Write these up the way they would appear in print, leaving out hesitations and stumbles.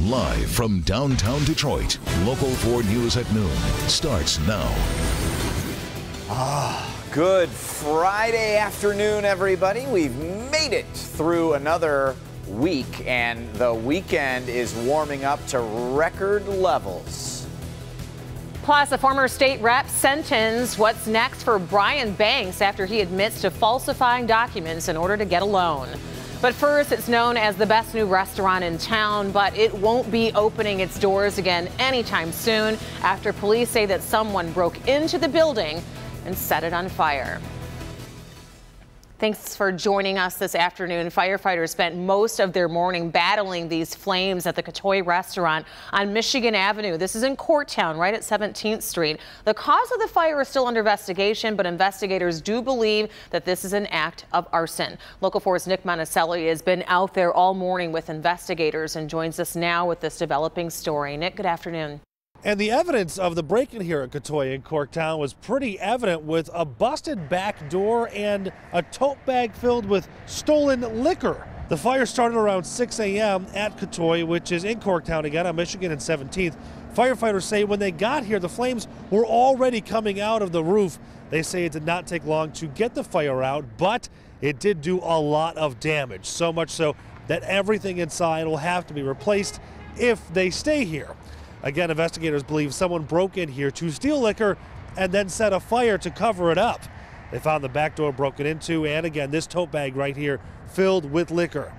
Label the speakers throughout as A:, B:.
A: Live from downtown Detroit, Local 4 News at noon starts now.
B: Good Friday afternoon, everybody. We've made it through another week, and the weekend is warming up to record levels.
C: Plus, a former state rep sentenced. What's next for Brian Banks after he admits to falsifying documents in order to get a loan? But first, it's known as the best new restaurant in town, but it won't be opening its doors again anytime soon after police say that someone broke into the building and set it on fire. Thanks for joining us this afternoon. Firefighters spent most of their morning battling these flames at the Catoy restaurant on Michigan Avenue. This is in Corktown, right at 17th Street. The cause of the fire is still under investigation, but investigators do believe that this is an act of arson. Local 4's Nick Monticelli has been out there all morning with investigators and joins us now with this developing story. Nick, good afternoon.
D: And the evidence of the break-in here at Catoy in Corktown was pretty evident, with a busted back door and a tote bag filled with stolen liquor. The fire started around 6 a.m. at Catoy, which is in Corktown again on Michigan and 17th. Firefighters say when they got here, the flames were already coming out of the roof. They say it did not take long to get the fire out, but it did do a lot of damage, so much so that everything inside will have to be replaced if they stay here. Again, investigators believe someone broke in here to steal liquor and then set a fire to cover it up. They found the back door broken into, and again, this tote bag right here filled with liquor.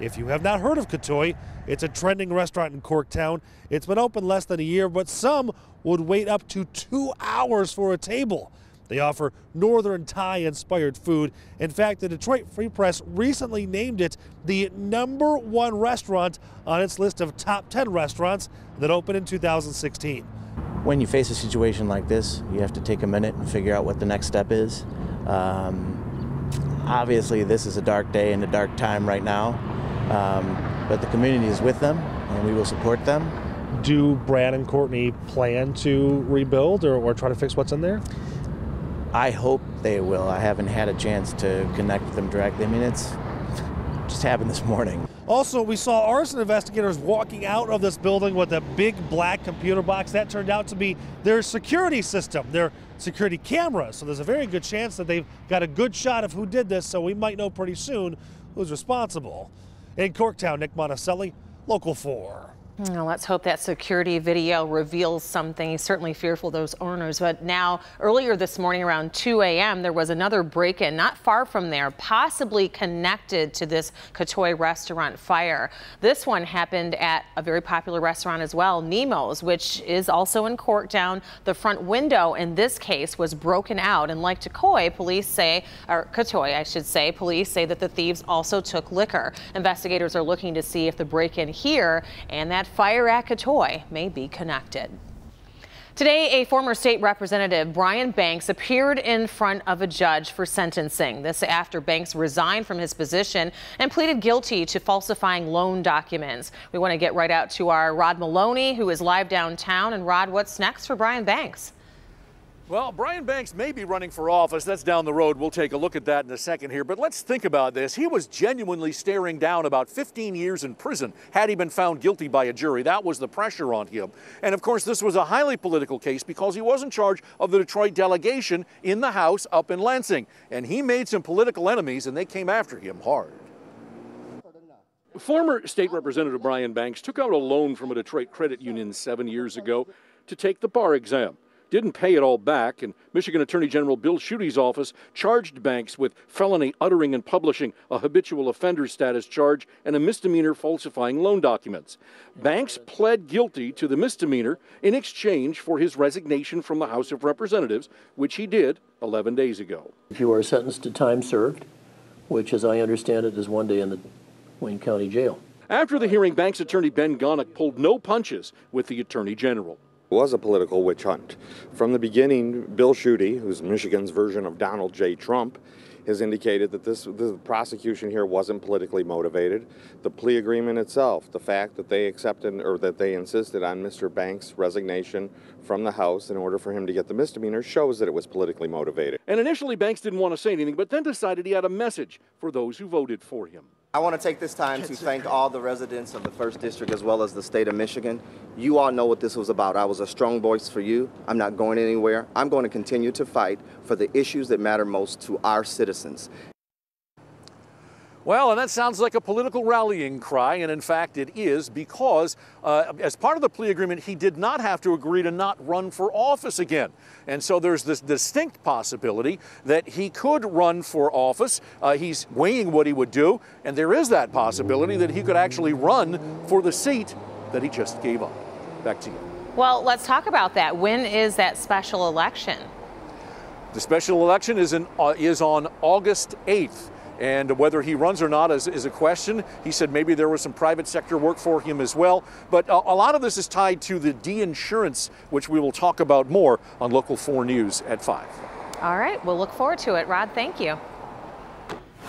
D: If you have not heard of Catoy, it's a trending restaurant in Corktown. It's been open less than a year, but some would wait up to 2 hours for a table. They offer Northern Thai-inspired food. In fact, the Detroit Free Press recently named it the #1 restaurant on its list of top 10 restaurants that opened in 2016.
E: When you face a situation like this, you have to take a minute and figure out what the next step is. Obviously, this is a dark day and a dark time right now, but the community is with them, and we will support them.
D: Do Brad and Courtney plan to rebuild or try to fix what's in there?
E: I hope they will. I haven't had a chance to connect with them directly. I mean, it's just happened this morning.
D: Also, we saw arson investigators walking out of this building with a big black computer box. That turned out to be their security system, their security cameras. So there's a very good chance that they've got a good shot of who did this, so we might know pretty soon who's responsible. In Corktown, Nick Monticelli, Local 4.
C: Well, let's hope that security video reveals something. He's certainly fearful of those owners. But now, earlier this morning around 2 a.m., there was another break-in not far from there, possibly connected to this Catoy restaurant fire. This one happened at a very popular restaurant as well, Nemo's, which is also in Corktown. The front window in this case was broken out. And like Catoy, police say, or Catoy, I should say, police say that the thieves also took liquor. Investigators are looking to see if the break-in here and that fire at Catoy may be connected. Today, a former state representative, Brian Banks, appeared in front of a judge for sentencing. This after Banks resigned from his position and pleaded guilty to falsifying loan documents. We want to get right out to our Rod Maloney, who is live downtown. And Rod, what's next for Brian Banks?
F: Well, Brian Banks may be running for office. That's down the road. We'll take a look at that in a second here. But let's think about this. He was genuinely staring down about 15 years in prison had he been found guilty by a jury. That was the pressure on him. And of course, this was a highly political case because he was in charge of the Detroit delegation in the House up in Lansing. And he made some political enemies, and they came after him hard. Former state representative Brian Banks took out a loan from a Detroit credit union 7 years ago to take the bar exam. Didn't pay it all back, and Michigan Attorney General Bill Schuete's office charged Banks with felony uttering and publishing a habitual offender status charge and a misdemeanor falsifying loan documents. Banks pled guilty to the misdemeanor in exchange for his resignation from the House of Representatives, which he did 11 days ago.
G: You are sentenced to time served, which, as I understand it, is 1 day in the Wayne County Jail.
F: After the hearing, Banks attorney Ben Gonick pulled no punches with the Attorney General.
H: It was a political witch hunt. From the beginning, Bill Schuete, who's Michigan's version of Donald J. Trump, has indicated that the prosecution here wasn't politically motivated. The plea agreement itself, the fact that they accepted or that they insisted on Mr. Banks' resignation from the House in order for him to get the misdemeanor shows that it was politically motivated.
F: And initially Banks didn't want to say anything, but then decided he had a message for those who voted for him.
I: I want to take this time to thank all the residents of the 1st District as well as the state of Michigan. You all know what this was about. I was a strong voice for you. I'm not going anywhere. I'm going to continue to fight for the issues that matter most to our citizens.
F: Well, and that sounds like a political rallying cry, and in fact it is, because as part of the plea agreement, he did not have to agree to not run for office again. And so there's this distinct possibility that he could run for office. He's weighing what he would do, and there is that possibility that he could actually run for the seat that he just gave up. Back to you.
C: Well, let's talk about that. When is that special election?
F: The special election is on August 8th. And whether he runs or not is a question. He said maybe there was some private sector work for him as well. But a lot of this is tied to the de-insurance, which we will talk about more on Local 4 News at 5.
C: All right, we'll look forward to it. Rod, thank you.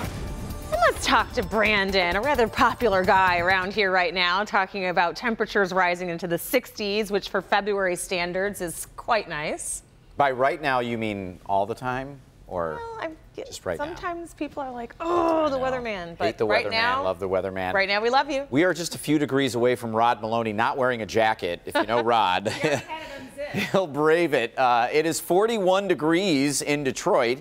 C: And let's talk to Brandon, a rather popular guy around here right now, talking about temperatures rising into the 60s, which for February standards is quite nice.
B: By right now, you mean all the time? Or just right now?
C: Sometimes people are like, oh, the weatherman. But
B: hate the
C: right
B: weatherman,
C: now,
B: love the weatherman.
C: Right now, we love you.
B: We are just a few degrees away from Rod Maloney not wearing a jacket. If you know Rod, he'll brave it. It is 41 degrees in Detroit.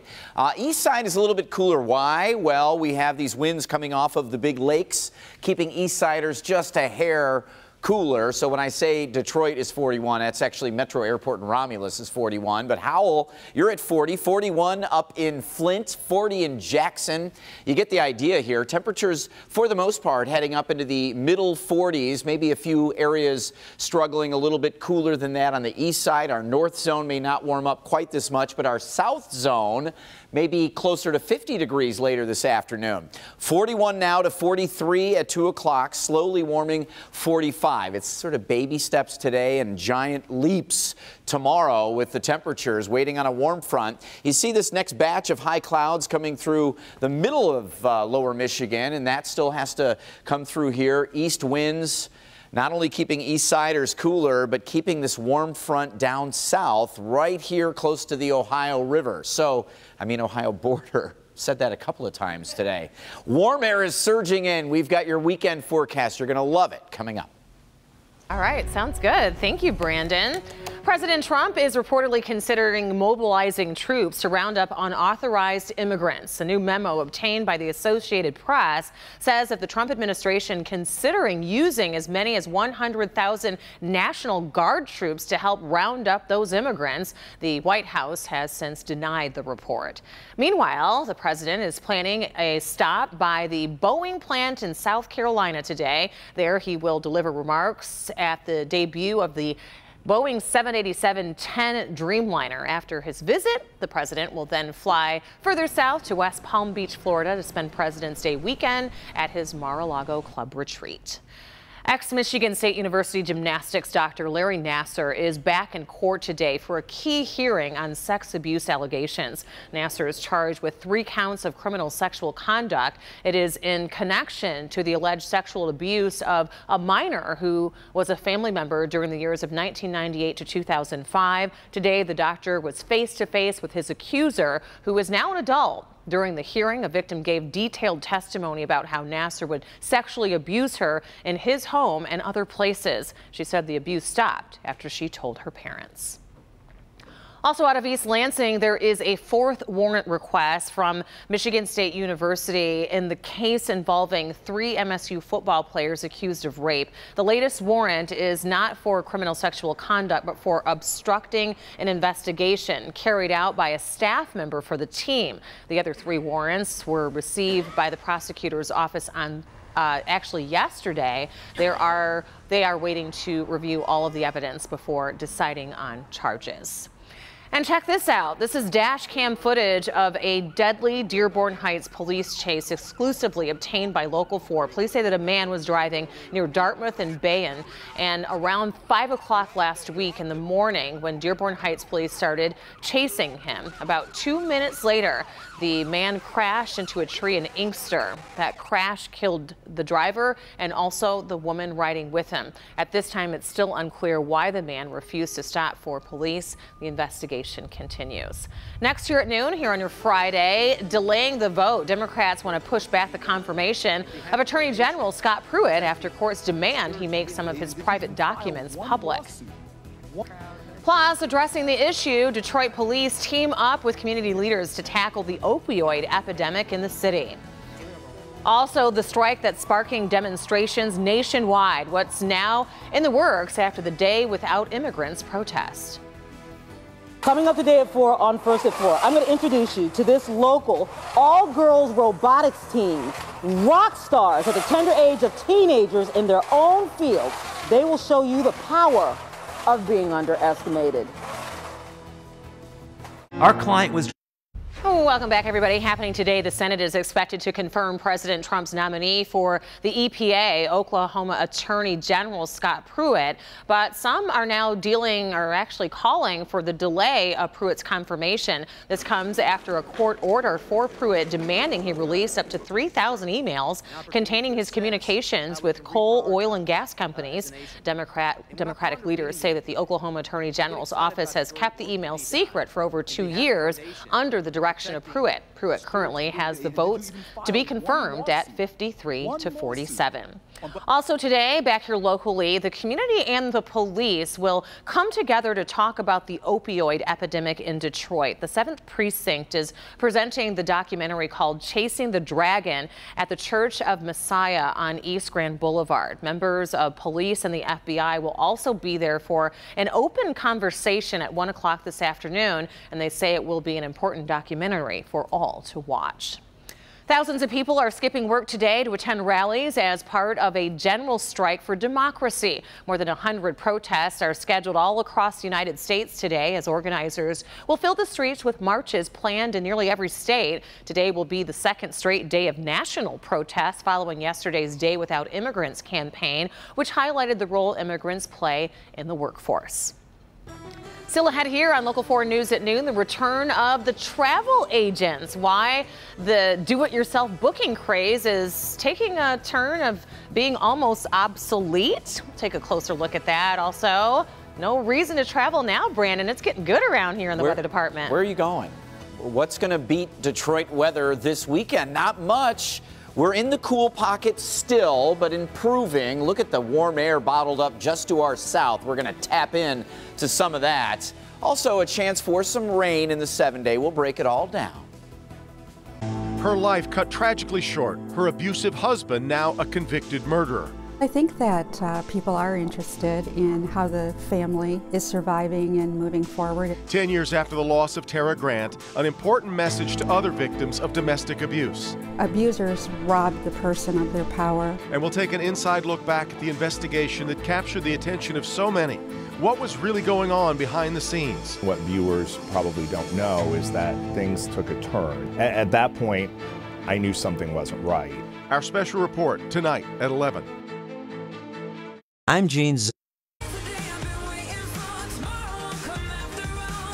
B: East side is a little bit cooler. Why? Well, we have these winds coming off of the big lakes, keeping East Siders just a hair cooler. So when I say Detroit is 41, that's actually Metro Airport in Romulus is 41. But Howell, you're at 40, 41 up in Flint, 40 in Jackson. You get the idea here. Temperatures, for the most part, heading up into the middle 40s, maybe a few areas struggling a little bit cooler than that on the east side. Our north zone may not warm up quite this much, but our south zone may be closer to 50 degrees later this afternoon. 41 now to 43 at 2 o'clock, slowly warming 45. It's sort of baby steps today and giant leaps tomorrow with the temperatures waiting on a warm front. You see this next batch of high clouds coming through the middle of lower Michigan, and that still has to come through here. East winds not only keeping east siders cooler, but keeping this warm front down south right here close to the Ohio River. So, I mean, Ohio border. Said that a couple of times today. Warm air is surging in. We've got your weekend forecast. You're going to love it coming up.
C: All right, sounds good. Thank you, Brandon. President Trump is reportedly considering mobilizing troops to round up unauthorized immigrants. A new memo obtained by the Associated Press says that the Trump administration considering using as many as 100,000 National Guard troops to help round up those immigrants. The White House has since denied the report. Meanwhile, the president is planning a stop by the Boeing plant in South Carolina today. There he will deliver remarks at the debut of the Boeing 787-10 Dreamliner. After his visit, the president will then fly further south to West Palm Beach, Florida to spend President's Day weekend at his Mar-a-Lago club retreat. Ex-Michigan State University gymnastics Dr. Larry Nassar is back in court today for a key hearing on sex abuse allegations. Nassar is charged with 3 counts of criminal sexual conduct. It is in connection to the alleged sexual abuse of a minor who was a family member during the years of 1998 to 2005. Today, the doctor was face-to-face with his accuser, who is now an adult. During the hearing, a victim gave detailed testimony about how Nassar would sexually abuse her in his home and other places. She said the abuse stopped after she told her parents. Also out of East Lansing, there is a 4th warrant request from Michigan State University in the case involving 3 MSU football players accused of rape. The latest warrant is not for criminal sexual conduct, but for obstructing an investigation carried out by a staff member for the team. The other 3 warrants were received by the prosecutor's office on actually yesterday. They are waiting to review all of the evidence before deciding on charges. And check this out. This is dash cam footage of a deadly Dearborn Heights police chase exclusively obtained by Local 4. Police say that a man was driving near Dartmouth and Bayon, and around 5 o'clock last week in the morning when Dearborn Heights police started chasing him. About 2 minutes later, the man crashed into a tree in Inkster. That crash killed the driver and also the woman riding with him. At this time, it's still unclear why the man refused to stop for police. The investigation escalation continues. Next here at noon, here on your Friday, delaying the vote. Democrats want to push back the confirmation of Attorney General Scott Pruitt after courts demand he make some of his private documents public. Plus, addressing the issue, Detroit police team up with community leaders to tackle the opioid epidemic in the city. Also, the strike that's sparking demonstrations nationwide. What's now in the works after the Day Without Immigrants protest.
J: Coming up today at 4 on First at 4, I'm going to introduce you to this local all-girls robotics team. Rock stars at the tender age of teenagers in their own field. They will show you the power of being underestimated.
K: Our client was...
C: Welcome back, everybody. Happening today, the Senate is expected to confirm President Trump's nominee for the EPA, Oklahoma Attorney General Scott Pruitt. But some are now actually calling for the delay of Pruitt's confirmation. This comes after a court order for Pruitt demanding he release up to 3,000 emails containing his communications with coal, oil, and gas companies. Democratic leaders say that the Oklahoma Attorney General's office has kept the emails secret for over 2 years under the direction of Pruitt. Pruitt currently has the votes to be confirmed at 53 to 47. Also today, back here locally, the community and the police will come together to talk about the opioid epidemic in Detroit. The 7th Precinct is presenting the documentary called Chasing the Dragon at the Church of Messiah on East Grand Boulevard. Members of police and the FBI will also be there for an open conversation at 1 o'clock this afternoon, and they say it will be an important documentary for all to watch. Thousands of people are skipping work today to attend rallies as part of a general strike for democracy. More than 100 protests are scheduled all across the United States today as organizers will fill the streets with marches planned in nearly every state. Today will be the second straight day of national protests following yesterday's Day Without Immigrants campaign, which highlighted the role immigrants play in the workforce. Still ahead here on Local 4 News at noon, the return of the travel agents. Why the do-it-yourself booking craze is taking a turn of being almost obsolete. We'll take a closer look at that. Also, no reason to travel now, Brandon. It's getting good around here in the weather department.
B: Where are you going? What's going to beat Detroit weather this weekend? Not much. We're in the cool pocket still, but improving. Look at the warm air bottled up just to our south. We're going to tap in to some of that. Also, a chance for some rain in the 7-day. We'll break it all down.
L: Her life cut tragically short. Her abusive husband now a convicted murderer.
M: I think that people are interested in how the family is surviving and moving forward.
L: 10 years after the loss of Tara Grant, an important message to other victims of domestic abuse.
M: Abusers rob the person of their power.
L: And we'll take an inside look back at the investigation that captured the attention of so many. What was really going on behind the scenes?
N: What viewers probably don't know is that things took a turn. At that point, I knew something wasn't right.
L: Our special report tonight at 11.
K: I'm Gene.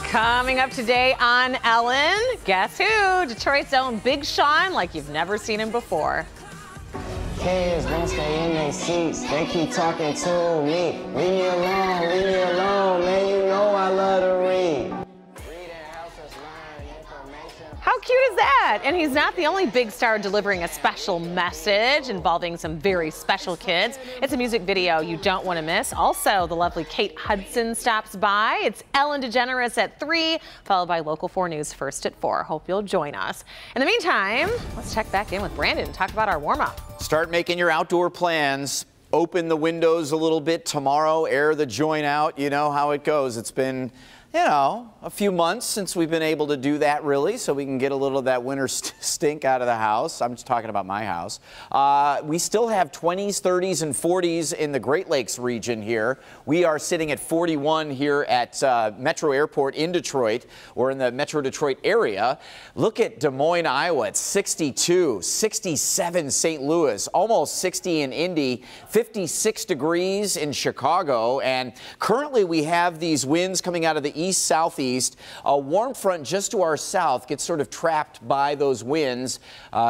C: Coming up today on Ellen, guess who? Detroit's own Big Sean, like you've never seen him before.
O: Kids don't stay in their seats. They keep talking to me. Leave me alone, man. You know I love to read.
C: How cute is that? And he's not the only big star delivering a special message involving some very special kids. It's a music video you don't want to miss. Also, the lovely Kate Hudson stops by. It's Ellen DeGeneres at 3, followed by Local 4 News first at 4. Hope you'll join us. In the meantime, let's check back in with Brandon and talk about our warm-up.
B: Start making your outdoor plans. Open the windows a little bit tomorrow. Air the joint out. You know how it goes. It's been, you know, a few months since we've been able to do that, really, so we can get a little of that winter stink out of the house. I'm just talking about my house. We still have 20s, 30s, and 40s in the Great Lakes region here. We are sitting at 41 here at Metro Airport in Detroit, or in the Metro Detroit area. Look at Des Moines, Iowa at 62, 67 St. Louis, almost 60 in Indy, 56 degrees in Chicago, and currently we have these winds coming out of the east-southeast. A warm front just to our south gets sort of trapped by those winds,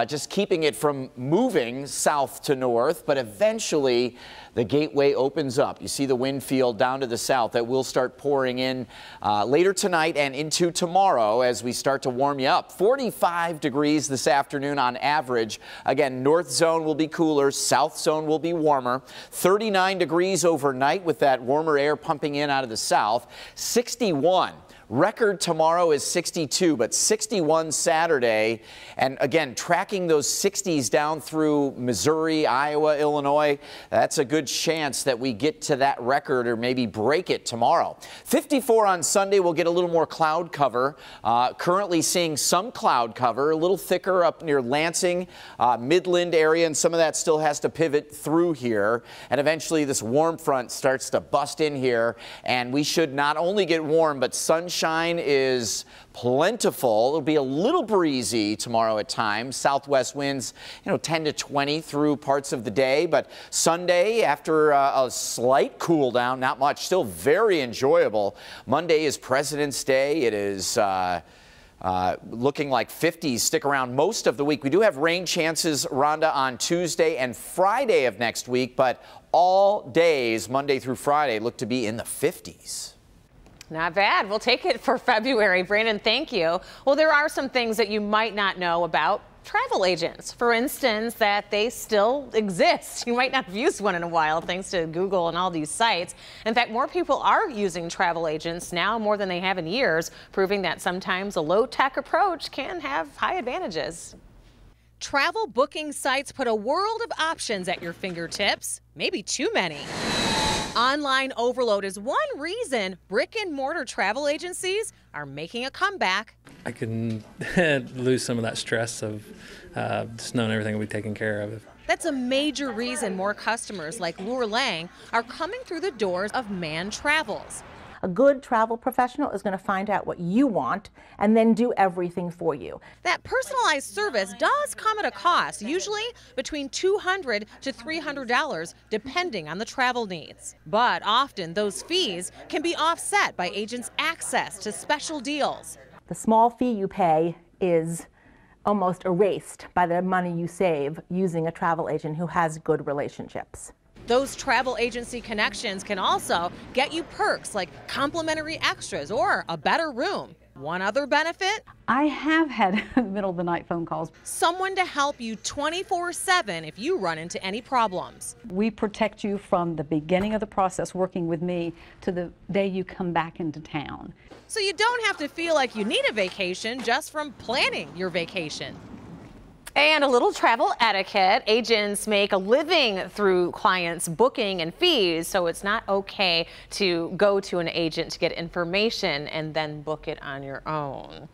B: just keeping it from moving south to north, but eventually the gateway opens up. You see the wind field down to the south that will start pouring in later tonight and into tomorrow as we start to warm you up. 45 degrees this afternoon on average. Again, north zone will be cooler, south zone will be warmer. 39 degrees overnight with that warmer air pumping in out of the south. 61. Record tomorrow is 62, but 61 Saturday. And again, tracking those 60s down through Missouri, Iowa, Illinois, that's a good chance that we get to that record or maybe break it tomorrow. 54 on Sunday, we'll get a little more cloud cover. Currently seeing some cloud cover, a little thicker up near Lansing, Midland area, and some of that still has to pivot through here. And eventually this warm front starts to bust in here, and we should not only get warm, but sunshine is plentiful. It'll be a little breezy tomorrow at times. Southwest winds, 10 to 20 through parts of the day. But Sunday, after a slight cool down, not much, still very enjoyable. Monday is President's Day. It is looking like 50s stick around most of the week. We do have rain chances, Rhonda, on Tuesday and Friday of next week, but all days, Monday through Friday, look to be in the 50s.
C: Not bad. We'll take it for February. Brandon, thank you. Well, there are some things that you might not know about travel agents. For instance, that they still exist. You might not have used one in a while thanks to Google and all these sites. In fact, more people are using travel agents now more than they have in years, proving that sometimes a low-tech approach can have high advantages. Travel booking sites put a world of options at your fingertips, maybe too many. Online overload is one reason brick and mortar travel agencies are making a comeback.
P: I can lose some of that stress of just knowing everything will be taken care of.
C: That's a major reason more customers like Lure Lang are coming through the doors of Man Travels.
Q: A good travel professional is going to find out what you want and then do everything for you.
C: That personalized service does come at a cost, usually between $200 to $300, depending on the travel needs. But often those fees can be offset by agents' access to special deals.
Q: The small fee you pay is almost erased by the money you save using a travel agent who has good relationships.
C: Those travel agency connections can also get you perks like complimentary extras or a better room. One other benefit?
R: I have had middle of the night phone calls.
C: Someone to help you 24/7 if you run into any problems.
R: We protect you from the beginning of the process working with me to the day you come back into town.
C: So you don't have to feel like you need a vacation just from planning your vacation. And a little travel etiquette. Agents make a living through clients' booking and fees, so it's not okay to go to an agent to get information and then book it on your own.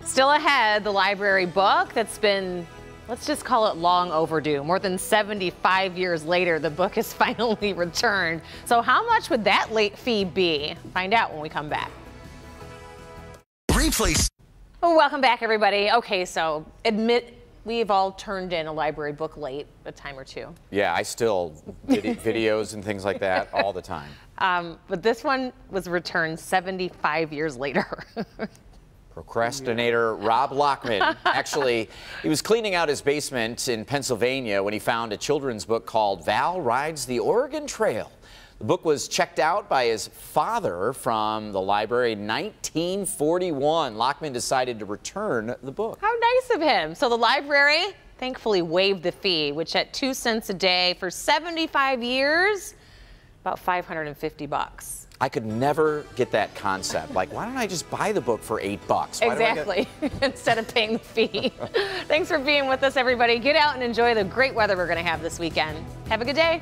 C: Still ahead, the library book that's been, let's just call it long overdue. More than 75 years later, the book is finally returned. So how much would that late fee be? Find out when we come back.
S: Replace.
C: Welcome back, everybody. Okay, so we've all turned in a library book late a time or two.
B: Yeah, I still videos and things like that all the time.
C: But this one was returned 75 years later.
B: Procrastinator Rob Lockman. Actually, he was cleaning out his basement in Pennsylvania when he found a children's book called Val Rides the Oregon Trail. The book was checked out by his father from the library in 1941. Lockman decided to return the book.
C: How nice of him. So the library thankfully waived the fee, which at 2 cents a day for 75 years, about $550.
B: I could never get that concept. Like, why don't I just buy the book for $8?
C: Exactly, instead of paying the fee. Thanks for being with us, everybody. Get out and enjoy the great weather we're going to have this weekend. Have a good day.